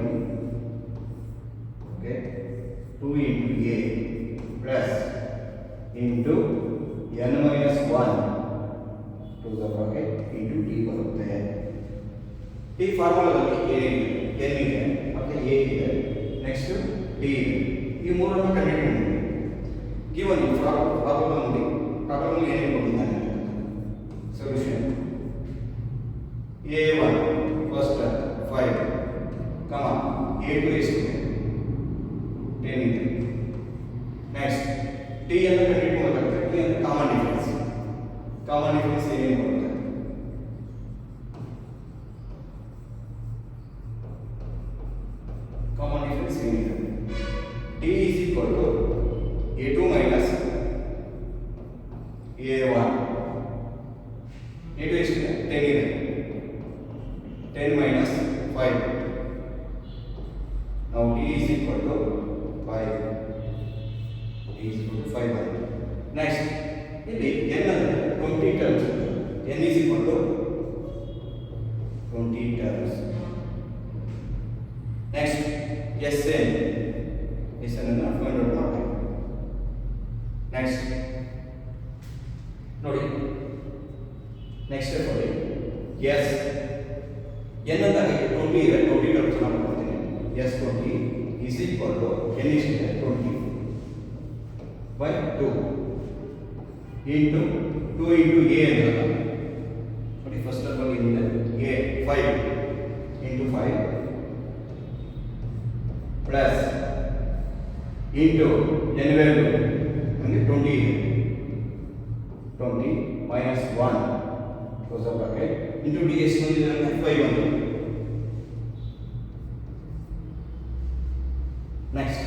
okay 2 into a plus into n minus 1 to the bracket into t ಬರುತ್ತೆ t ಫಾರ್ಮುಲಾದಲ್ಲಿ n ಇದೆ ಮತ್ತೆ a ಇದೆ next d ಇದೆ ಈ ಮೂರನ್ನು ಕಂಡುಹಿಡಿಯೋಣ ಗಿವನ್ ಈ ಪ್ರಾಬ್ಲಮ್ ನೋಡಿ ಪ್ರಾಬ್ಲಮ್ ಏನು ಕೊಟ್ಟಿದ್ದಾನೆ solution a1 first term 5 comma a2 is 10 ಇದೆ next t ಅನ್ನು ಕಂಡುಹಿಡಿಯಬೇಕಾಗುತ್ತೆ t ಅಂದ್ರೆ ಕಾಮನ್ ಡಿಫರೆನ್ಸ್ ಏನು ಬರುತ್ತೆ ಏನಿದೆ T is equal to A2 minus A1. A2 ಎಷ್ಟಿದೆ 10 ಇದೆ 10 ಮೈನಸ್ 5. ನಾವು t is equal to 5. t is equal to 5 ಆಗಿದೆ. ನೆಕ್ಸ್ಟ್ ಇಲ್ಲಿ n ಅಂದರೆ 20 terms. n is equal to 20 terms. Next Sn ಅನ್ನು ಫೈಂಡ್ ಔಟ್ ಮಾಡಬೇಕು. ನೆಕ್ಸ್ಟ್ ನೋಡಿ ನೆಕ್ಸ್ಟ್ ಸ್ಟೆಪ್ ನೋಡಿ ಎಸ್ ಎನ್ ಅಂತ 20 ಇದೆ 20 ಟರ್ಮ್ಸ್ ನಾನು ಮಾಡ್ತೀನಿ. S 20 is equal to N is 20 by 2 into 2 into A ಅಂತ ನೋಡಿ ಫಸ್ಟ್ ಟರ್ಮ್ ಏನಿದೆ A 5 into 5 plus into N value ನಮಗೆ 20 ಇದೆ 20 minus 1 close the bracket into ds ಬಂದಿದೆ ಅಂದ್ರೆ 5 ಬಂದಿದೆ. ನೆಕ್ಸ್ಟ್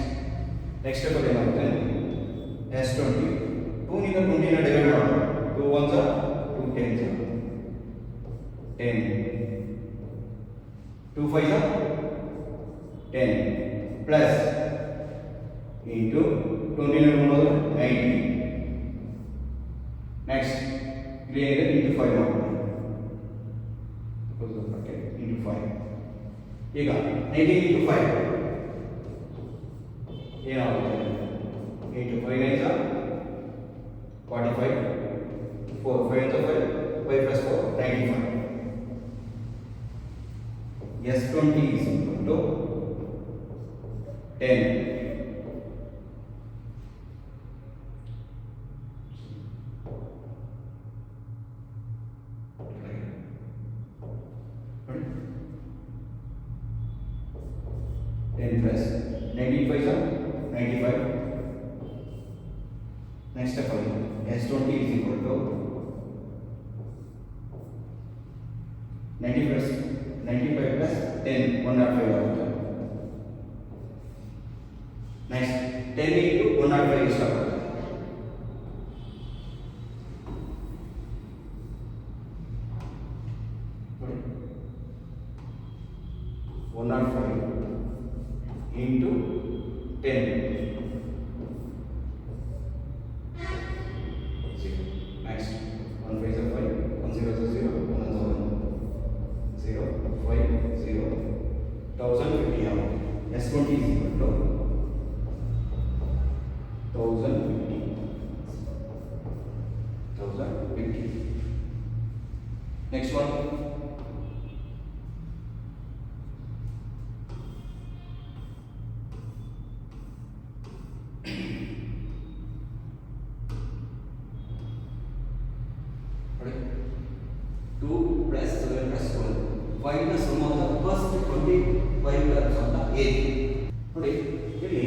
ಸ್ಟೆಪ್ ಏನಾಗುತ್ತೆ S20 2 ನಿಂದ 20 ನ ಡಿವೈಡ್ ಮಾಡೋಣ 2 1s are 2 10s are 10 2 5s are 10 plus into 20 ನ ಮಾಡೋದು 90. ನೆಕ್ಸ್ಟ್ ಇಲ್ಲಿ ಏನಿದೆ ಇಂಟು 5 ಮಾಡೋಣ ಕ್ಲೋಸ್ ದ ಬ್ರಾಕೆಟ್ ಇಂಟು 5. ಈಗ 90 ಇಂಟು 5 ಏನಾಗುತ್ತೆ into 5 9s are 45 4 5 into 5 5 plus 4 95. S20 is equal to 10. Plus 95 are 95. Next step S20 is equal to 90 plus 95 plus 10 105 ಆಗುತ್ತೆ. Next 10 into 105 ಎಷ್ಟಾಗುತ್ತೆ 105 into 10 next 1 5 is 5 1 0 is 0 1 is 1 0 5 0 1050 out. S20 is equal to 1050. Next one plus 7 plus 12. Find the sum of the first 25 terms of the age. ನೋಡಿ ಇಲ್ಲಿ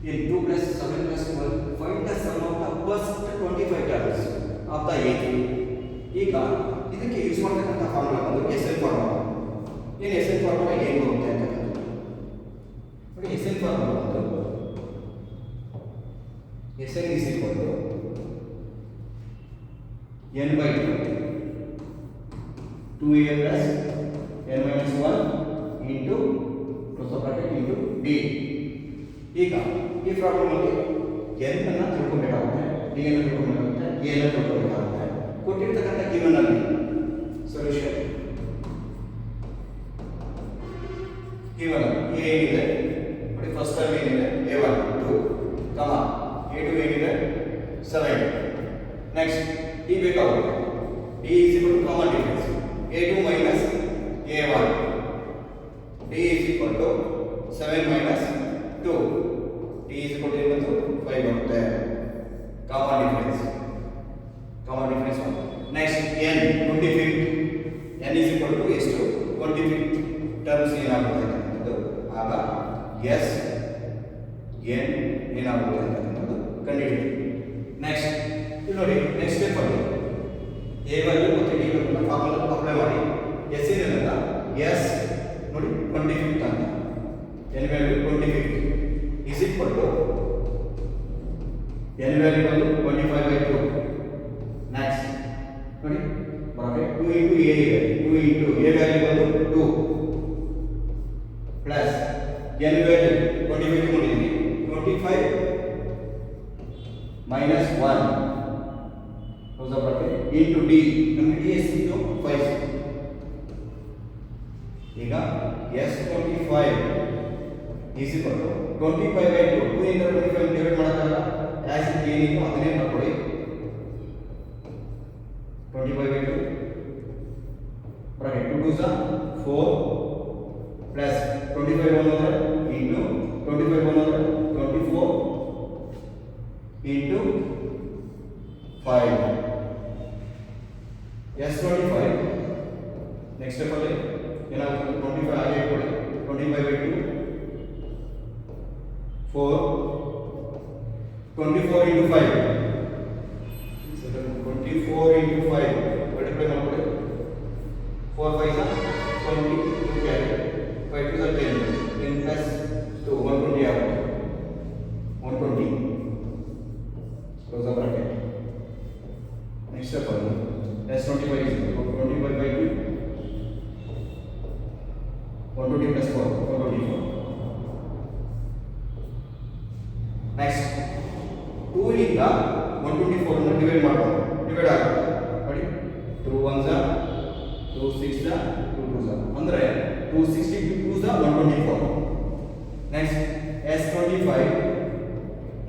in 2 plus 7 plus 12 find the sum of the first 25 terms of the age. ಈಗ ಇದಕ್ಕೆ use ಮಾಡತಕ್ಕಂತ formula ಬಂದು SL formula. ಏನು SL formula ಏನು ಬರುತ್ತೆ ಅಂತ ನೋಡಿ SL ಫಾರ್ಮುಲಾ ಬಂದು SL is equal to n by 2 2a plus n minus 1 into close the bracket into d. ಈಗ ಈ ಪ್ರಾಬ್ಲಮ್ ಅಲ್ಲಿ n ಅನ್ನು ತಿಳ್ಕೊಬೇಕಾಗುತ್ತೆ, d ಅನ್ನು ತಿಳ್ಕೊಬೇಕಾಗುತ್ತೆ, a ಅನ್ನು ತಿಳ್ಕೊಬೇಕಾಗುತ್ತೆ. ಕೊಟ್ಟಿರ್ತಕ್ಕಂಥ ಗಿವನ್ ಅಲ್ಲಿ ಸೊಲ್ಯೂಷನ್ ಗಿವನ್ a ಏನಿದೆ ನೋಡಿ ಫಸ್ಟ್ ಟರ್ಮ್ ಏನಿದೆ a1 2 ಕಮ a2 ಏನಿದೆ 7. ನೆಕ್ಸ್ಟ್ d ಬೇಕಾಗುತ್ತೆ d is equal to common difference a2 minus a1 d is equal to 7 minus 2 d is equal to 5 ಬರುತ್ತೆ common difference 1. next n 25th n is equal to ಎಷ್ಟು 25th terms ಏನಾಗುತ್ತೆ ಅಂತಂದು ಆಗ s n ಏನಾಗುತ್ತೆ ಅಂತಂದು ಕಂಡುಹಿಡಿಯಿರಿ. Next ಇಲ್ಲಿ ನೋಡಿ ನೆಕ್ಸ್ಟ್ ಸ್ಟೆಪ್ ಅಲ್ಲಿ a ವ್ಯಾಲ್ಯೂ ಮತ್ತು d ವ್ಯಾಲ್ಯೂನ ಫಾರ್ಮುಲಾ ಅಪ್ಲೈ ಮಾಡಿ. s ಏನಲ್ಲ s ನೋಡಿ 25th ಅಂತ n value 25 is equal to n value ಬಂದು 25/2. next ನೋಡಿ bracket 2 into a ಇದೆ, 2 into a value ಬಂದು 2 plus n value 25 ಕೊಟ್ಟಿದ್ದೀನಿ, 25 minus 1 close the bracket into d, ನಮಗೆ d ಎಷ್ಟು 5. ಈಗ s25 is equal to 25/2. 2 ಇಂದ 25 ಡಿವೈಡ್ ಮಾಡೋದಲ್ಲ, as it ಏನಿತ್ತು ಅದನ್ನೇ ಮಾಡ್ಕೊಳ್ಳಿ. 25/2 bracket 2 2s 4 plus 25 1 into 25 1 24 into 5. s25 next step ಅಲ್ಲಿ ಏನಾಗುತ್ತೆ, 25 ಆಗಿ ಇಟ್ಕೊಳ್ಳಿ. 25/2 4 24 into 5 24 into 5 multiply ಮಾಡ್ಕೊಳ್ಳಿ. 4 5 20 2 carry 5 2 10 10 plus 2 120 ಆಗುತ್ತೆ. 120 close the bracket. next step ಅಲ್ಲಿ s25 is equal to 25/2 120 plus 4 124. next 2 ಇಂದ 124 ಅನ್ನು ಡಿವೈಡ್ ಮಾಡೋದು, ಡಿವೈಡ್ ಆಗುತ್ತೆ ನೋಡಿ. 2 1s 2 6s 2 2s ಅಂದ್ರೆ 262s 124. next s25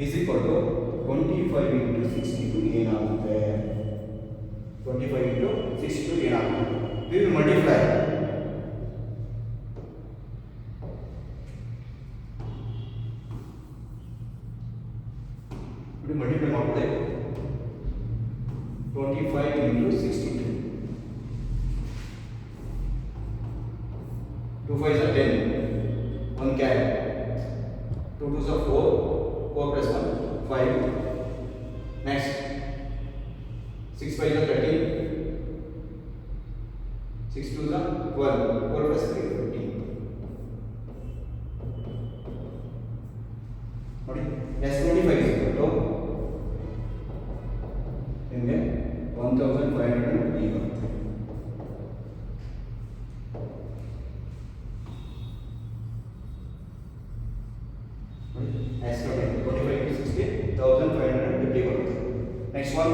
is equal to 25 into 62 ಏನಾಗುತ್ತೆ, 25 into 62 ಏನಾಗುತ್ತೆ, we will multiply. ಮಲ್ಟಿಪ್ಲೈ ಮಾಡಿದ್ರೆ 25 into 62 2 5s 10 1 carry 2 2s 4 4 plus 1 5. next 6 5s 13 6 2s 12 4 plus 3 15. ನೋಡಿ s25 is equal to ನಿಮಗೆ 1580 ಬರುತ್ತೆ. s25 to 60 1550 ಬರುತ್ತೆ. next one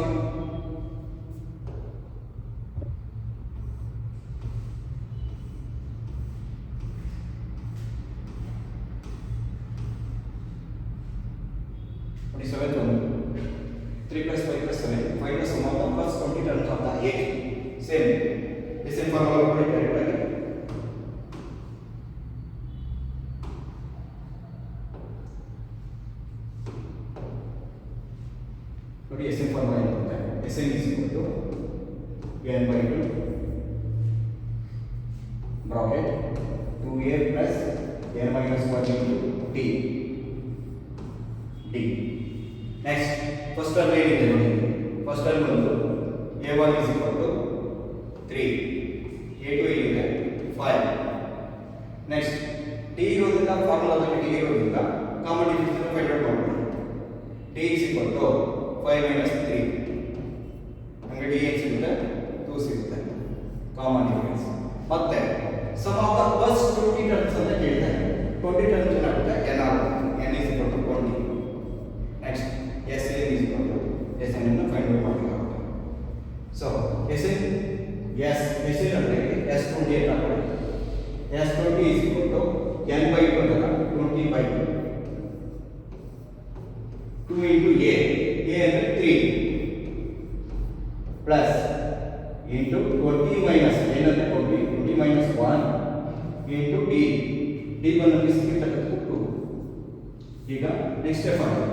ನೋಡಿ 7th one 3 plus 5 plus 7 find the sum of the first 20 terms of the 8. same the same formula ಕೊಡಿ correct ಆಗಿ. ನೋಡಿ same formula ಇರುತ್ತೆ. sn is equal to n/2 bracket 2a plus n minus 1 into t d. next first term ಏನಿದೆ ನೋಡಿ, first term ಬಂದು a1 is equal to 3, a2 ಏನಿದೆ 5. next t ಇರೋದ್ರಿಂದ ಫಾರ್ಮುಲಾದಲ್ಲಿ t ಇರೋದ್ರಿಂದ ಕಾಮನ್ ಡಿಫರೆನ್ಸ್ ಫೈಂಡ್ ಔಟ್ ಮಾಡೋಣ. t is equal to 5 minus 3 ನಮಗೆ d ಏನು ಸಿಗುತ್ತೆ 2 ಸಿಗುತ್ತೆ ಕಾಮನ್ ಡಿಫರೆನ್ಸ್. ಮತ್ತೆ sum of the first 20 terms ಅಂತ ಕೇಳ್ತಾರೆ. 20 ಟರ್ಮ್ಸ್ ಏನಾಗುತ್ತೆ n ಆಗುತ್ತೆ, n is equal to 20. next sn is equal to sn ಅನ್ನು ಫೈಂಡ್ ಔಟ್ ಮಾಡಬೇಕಾಗುತ್ತೆ. ಸೊ sn ಅಂದ್ರೆ s20 ಅಂತ ಹಾಕೊಳ್ಳಿ. s20 is equal to n/2 ಅಂತ 20/2 2 into a ಅಂದ್ರೆ 3 plus into 20 minus n ಅಂದ್ರೆ 20 minus 1 into d ಬಂದು ಸಿಕ್ಕಿರ್ತಕ್ಕಂಥ 2. ಈಗ ನೆಕ್ಸ್ಟ್ ಸ್ಟೆಪ್ ಆಗಿದೆ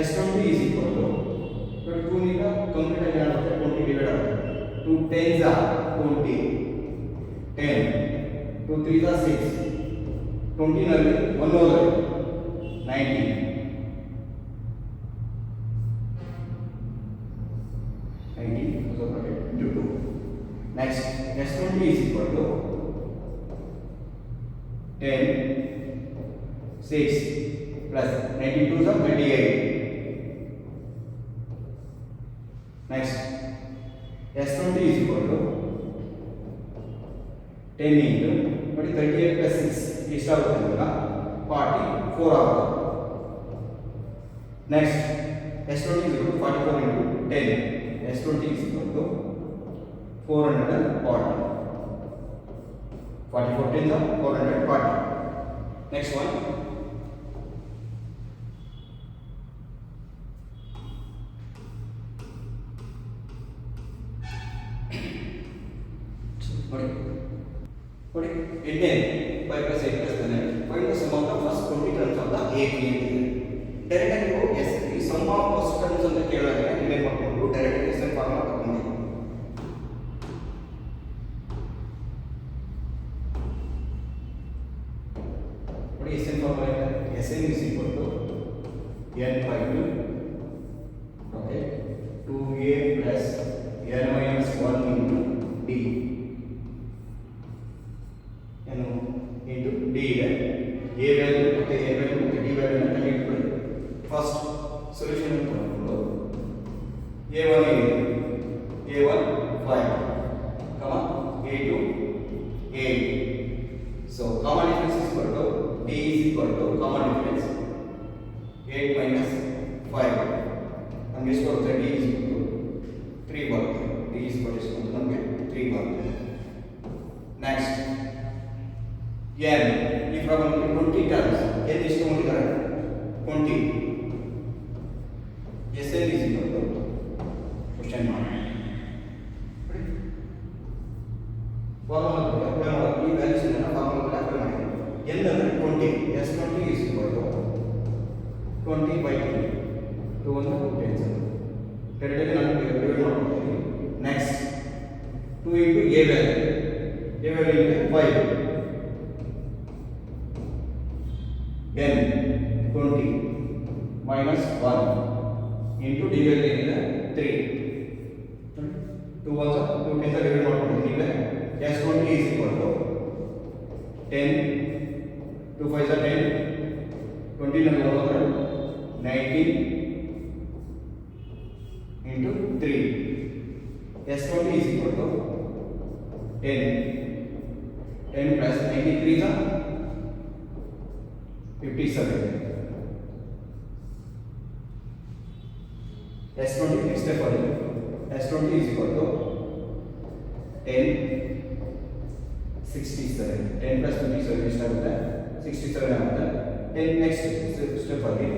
s20 is equal to 2 ನಿಂದ ಕಂಪ್ಲೀಟ್ ಆಗಿ ಏನಾಗುತ್ತೆ 20 ಡಿವೈಡ್ ಆಗುತ್ತೆ. 2 10s are 20 10 2 3s are 6 20 ನಲ್ಲಿ 1 ಹೋದರೆ 19 so bracket into 2. next s20 is equal to 10 6 plus 92 is 28. Next, S20 is equal to 10 into 38 plus 6 ಎಷ್ಟಾಗುತ್ತೆ 44 ಆಗುತ್ತೆ. Next, S20 is equal to 44 into 10. S20 is equal to 440. 44 10 is 440. Next one. Again, 5 plus 8 plus 9. Find the sum of the first 20 terms of the AP. Direct go yes, the sum of first terms ಅಂತ ಕೇಳಿದ್ರೆ divide ಮಾಡ್ಕೊಂಡು direct SN formula ತಗೊಂಡು ನೋಡಿ S N formula ಇದೆ. S N is equal to n by 2 okay 2a plus n minus 1 into d ಏನು into d ಇದೆ. a value ಮತ್ತೆ a value ಮತ್ತೆ d ವ್ಯಾಲ್ಯೂ ಅನ್ನು ಕಂಡುಹಿಡಿಕೊಳ್ಳಿ. ಫಸ್ಟ್ ಸೊಲ್ಯೂಷನ್ ತಗೊಂಡು a1 ಇದೆ a1 5 comma a2 8. So common difference is equal to d is equal to common difference 8 minus 5 ನಮಗೆ ಎಷ್ಟು ಬರುತ್ತೆ d is equal to 3 ಬರುತ್ತೆ. d is equal to ನಮಗೆ 3 ಬರುತ್ತೆ. ನೆಕ್ಸ್ಟ್ n ಈ ಪ್ರಾಬ್ಲಮ್ 20 ಟರ್ಮ್ಸ್ n ಎಷ್ಟು ತಗೊಂಡಿದ್ದಾರೆ 20. Sn is equal to question mark formula apply ಮಾಡಿ ಈ ವ್ಯಾಲ್ಯೂಸ್ ಅನ್ನು ಫಾರ್ಮುಲಾ ಅಪ್ಲೈ ಮಾಡಿ. n ಅಂದ್ರೆ 20 s20 is equal to 20 by 2 2 1 2 10 direct ನಾನು ಡಿವೈಡ್ ಮಾಡ್ತೀನಿ. Next 2 into a value is 5 n 20 minus 1 into d value is 3 2 1 2 10 divide ಮಾಡ್ತೀನಿ. ಈಗ s20 is equal to 10 2 5 are 10 20 number 19 into 3 s20 is equal to 10 plus 93 is 57. S20 next step for you. S20 is equal to 10 67. 10 plus 27 is 67 ಆಗುತ್ತೆ. 10 next step for you.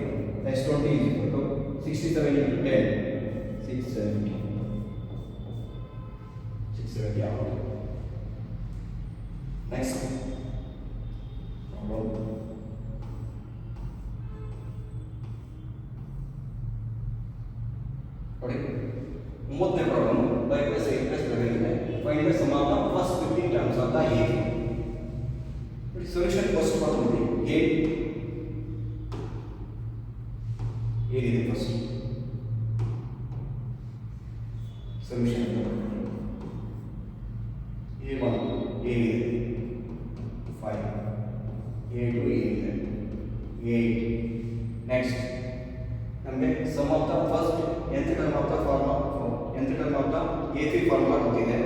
S20 is equal to 67 into 10 670 ಆಗುತ್ತೆ. Next problem. ನೋಡಿ 9ನೇ problem y plus 8 plus 11 ಇದೆ. Find the sum of the first 15 terms of the AP. ನೋಡಿ solution first ಮಾಡ್ತೀವಿ. ಏನಿದೆ first solution a1 ಏನಿದೆ 5 a2 ಏನಿದೆ 8. Next ನಮಗೆ sum of the first nth term of the nth term of the AP formula ಗೊತ್ತಿದೆ.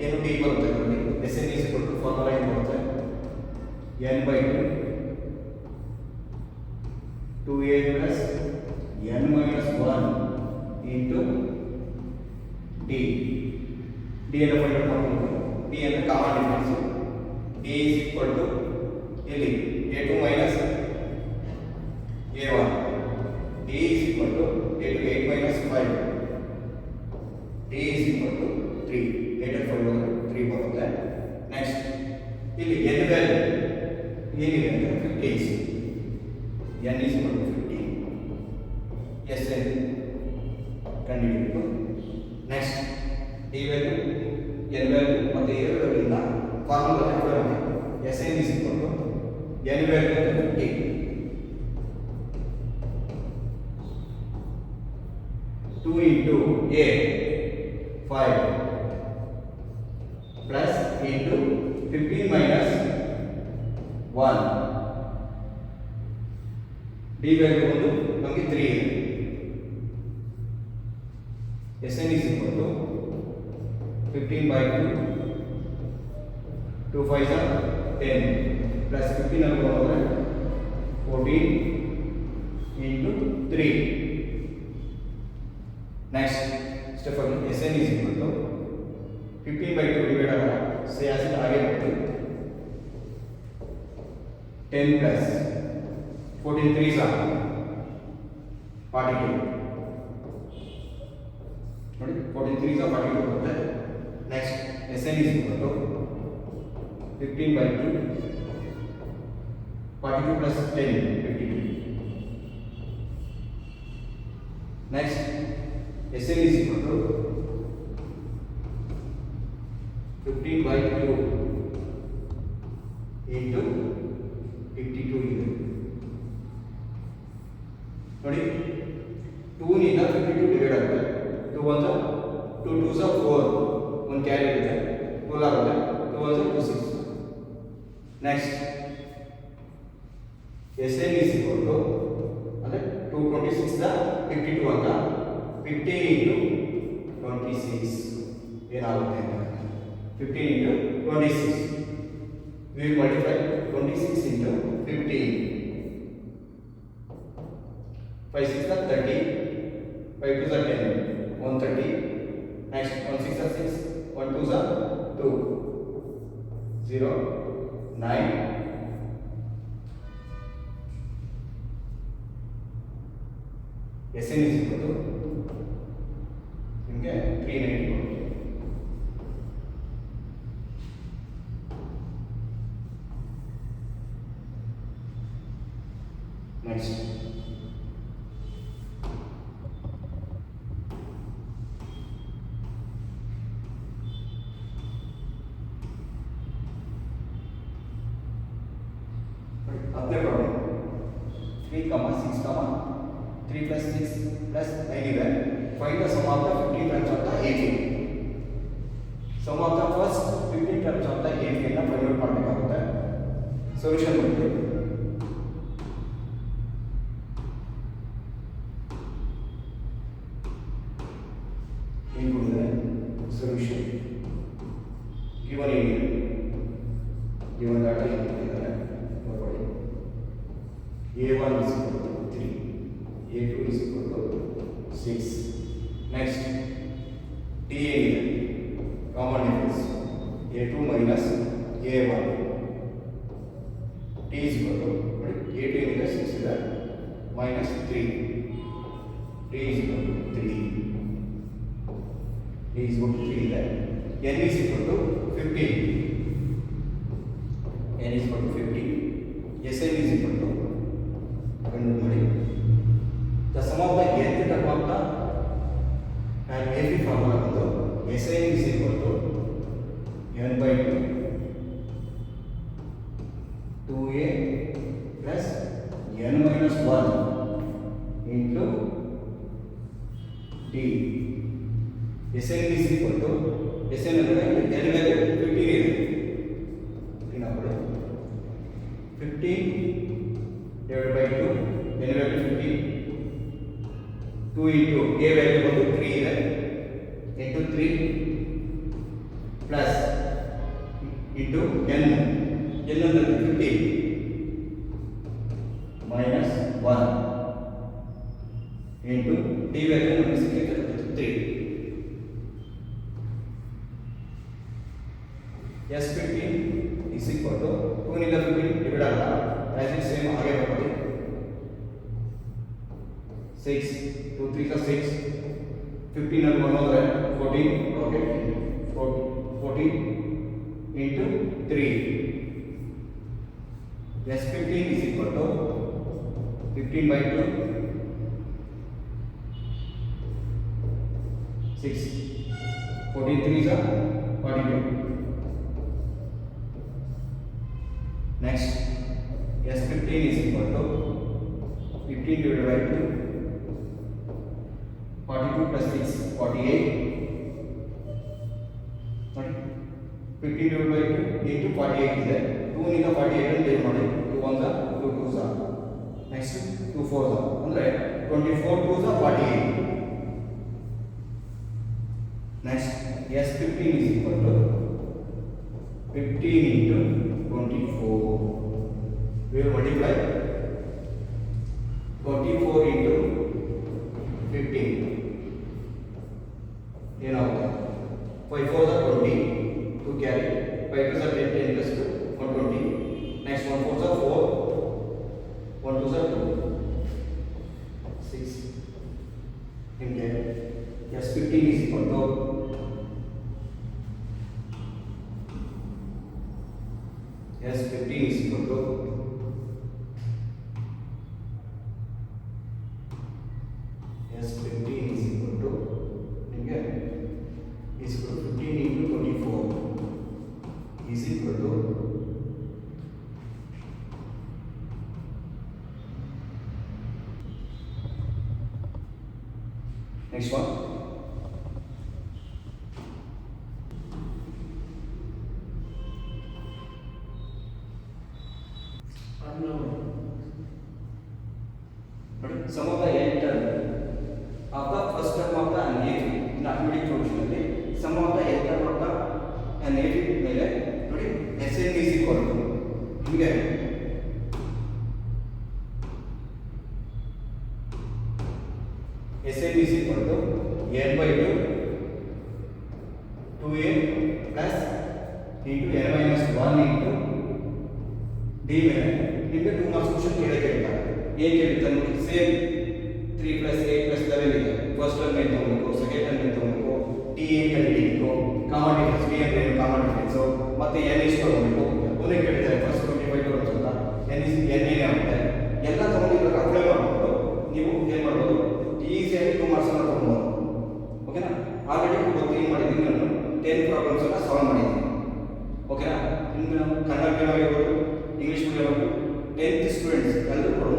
ಏನು d ಬರುತ್ತೆ ನೋಡಿ. Sn is equal to formula ಏನು ಬರುತ್ತೆ n by 2 2a plus n minus 1 into d ಅನ್ನು ಫೈಂಡ್ ಔಟ್ ಮಾಡಬೇಕು. d ಅಂದ್ರೆ common difference. d is equal to ಇಲ್ಲಿ a2 minus a1 d is equal to a2 8 minus 5 d is equal to 3 8 and 5 3 ಬರುತ್ತೆ. Next ಇಲ್ಲಿ n value ಏನಿದೆ ಅಂದ್ರೆ 15 n is equal to 15 Sn ಕಂಡುಹಿಡಿಯಬೇಕು. Next d value n value ಮತ್ತೆ a value ಇಂದ formula apply ಮಾಡಿ. Sn is equal to n value 15 2 into a 5 plus into 15 minus 1 D value ಬಂದು ನಮಗೆ 3 ಇದೆ. Sn is equal to 15 by 2, 2 5 are 10 plus 15 ಅಲ್ಲಿ ಹೋದರೆ 14 into 3. Next step again, Sn is equal to 15 by 2 divided by say as it आगे बढ़ते 10 plus 14 3s are 42. 14 3s are 42 होता है. Next Sn is equal to 15 by 2, 42 plus 10 52. Next Sn is equal to 15 by 2 into 52 ಇದೆ ನೋಡಿ. 2 ನಿಂದ 52 divide ಆಗುತ್ತೆ. 2 1 2 2 4 ಒಂದು carry ಇರುತ್ತೆ 12 ಆಗುತ್ತೆ. 2 1 2 6. Next Sn is equal to ಅಂದ್ರೆ 226 ದ 52 ಅಂತ 15 into 26 ಏನಾಗುತ್ತೆ ಅಂತ 15 into 26 we will multiply 26 into 15. 5 6 are 30, 5 2s are 10, 130. Next 1 6 are 6, 1 2s are 2, 0 9. Sn is equal to ನಿಮಗೆ 390 ಬರುತ್ತೆ. Next अपने प्रॉब्लम 3, 6, 3 plus 6 plus 9 ಇದೆ. Find the sum of the 15 terms of the AB. Sum of the first 15 terms of the AB ಅನ್ನು find out ಮಾಡಬೇಕಾಗುತ್ತೆ. Solution ಬಂದು ಏನು ಕೊಡಿದ್ದಾರೆ solution given ಏನಿದೆ given data ಏನು ಕೊಟ್ಟಿದ್ದಾರೆ ನೋಡಿ. A1 is equal to 3, A2 is equal to 6. Next T ಏನಿದೆ common difference A2 minus A1. T is equal to A2 ಏನಿದೆ 6 ಇದೆ minus 3. T is equal to 3. T is equal to 3 ಇದೆ. N is equal to 15. N is equal to 15. Sn is equal to the sum of the nth term of the and AB formula ಬಂದು Sn is equal to n by 2 2a plus n minus 1 into d. Sn is equal to Sn ಅಂದರೆ n value 15 ಇದೆ. ಏನಪ್ಪ 15 divided by 2 n value 15 2 into a value ಬಂದು 3 ಇದೆ into 3 plus into n ಅಂದರೆ 15 minus 1 into d value ನಮಗೆ ಸಿಕ್ಕಿದೆ 3. S15 is equal to 2 ನಿಂದ 15 divide ಆಗಲ್ಲ as it same आगे बढ़ते 6 2 3 का 6 15 and 1 होता है 14 okay 14 into 3. S15 is equal to 15 by 2 6 14 3 is 42. Next S15 is equal to 15 divided by 2 42 plus 6 48 15 divided by 2 into 48 ಇದೆ 2 ನಿಂದ 48 ಅನ್ನು ಡಿವೈಡ್ ಮಾಡಿ 2 1 2 2 ನೆಕ್ಸ್ಟ್ 2 4 ಅಂದರೆ 24 2 48. Next S15 is equal to 15 into 24. We will multiply 24 into 15. ಏನಾಗುತ್ತೆ 5 4 20, 2 carry, 5 2 10, 10 plus 2 120. Next 1 4 4, 1 2 2, 6. ನಿಮಗೆ S15 is equal to S15 is equal to S15 is equal to ನಿಮಗೆ is equal to 15 into 24 is equal to next one some of the n term of the first term of the NAV in arithmetic progression ಅಲ್ಲಿ some of the n term of the NAV ಮೇಲೆ ನೋಡಿ Sn is equal to ನಿಮಗೆ Sn is equal to n by 2 2n plus into n minus 1 into d ಮೇಲೆ ನಿಮಗೆ 2 marks question ಕೇಳ್ತಾರೆ ಏನು ಕೇಳ್ತಾರೆ ನೋಡಿ ಸೇಮ್ 3 plus 8 plus 11 ಇದೆ ಫಸ್ಟ್ ಟರ್ಮ್ ಏನು ತಗೊಳ್ಬೇಕು ಸೆಕೆಂಡ್ ಟರ್ಮ್ ಏನು ತಗೊಳ್ಬೇಕು ಟಿ ಏನು ಕಂಡುಹಿಡಿಯಬೇಕು ಕಾಮನ್ ಡಿಫರೆನ್ಸ್ ಟಿ ಅಂದ್ರೆ ಕಾಮನ್ ಡಿಫರೆನ್ಸ್ ಮತ್ತೆ n ಎಷ್ಟು ತಗೊಳ್ಬೇಕು ಒಂದೇ ಕೇಳ್ತಾರೆ ಫಸ್ಟ್ 25 ಟರ್ಮ್ಸ್ ಅಂತ n ಏನೇ ಆಗುತ್ತೆ ಎಲ್ಲ ತಗೊಂಡಿದ್ದಾಗ ಅಪ್ಲೈ ಮಾಡ್ಕೊಂಡು ನೀವು ಏನು ಮಾಡ್ಬೋದು ಈಸಿಯಾಗಿ 2 ಮಾರ್ಕ್ಸ್ ಅನ್ನು ತಗೊಳ್ಬೋದು ಓಕೆನಾ ಆಲ್ರೆಡಿ ಇವತ್ತು ಏನು ಮಾಡಿದ್ದೀನಿ ನಾನು 10 ಪ್ರಾಬ್ಲಮ್ಸ್ ಅನ್ನು ಸಾಲ್ವ್ ಮಾಡಿದ್ದೀನಿ ಓಕೆನಾ ಇನ್ನು ಕನ್ನಡ ಮೀಡಿಯಂ ಆಗಿರ್ಬೋದು ಇಂಗ್ಲೀಷ್ ಮೀಡಿಯಂ ಆಗಿರ್ಬೋದು 10th ಸ್ಟೂಡೆಂಟ್ಸ್ ಎಲ್ಲರೂ ಕೂಡ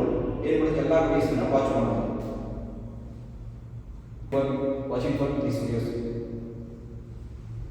ಏನು ಮಾಡೋದು ಎಲ್ಲ ಪೇಜನ್ನು ವಾಚ್ ಮಾಡ್ಬೋದು ವಾಚಿಂಗ್ ಫಾರ್ ದಿಸ್ ವಿಡಿಯೋಸ್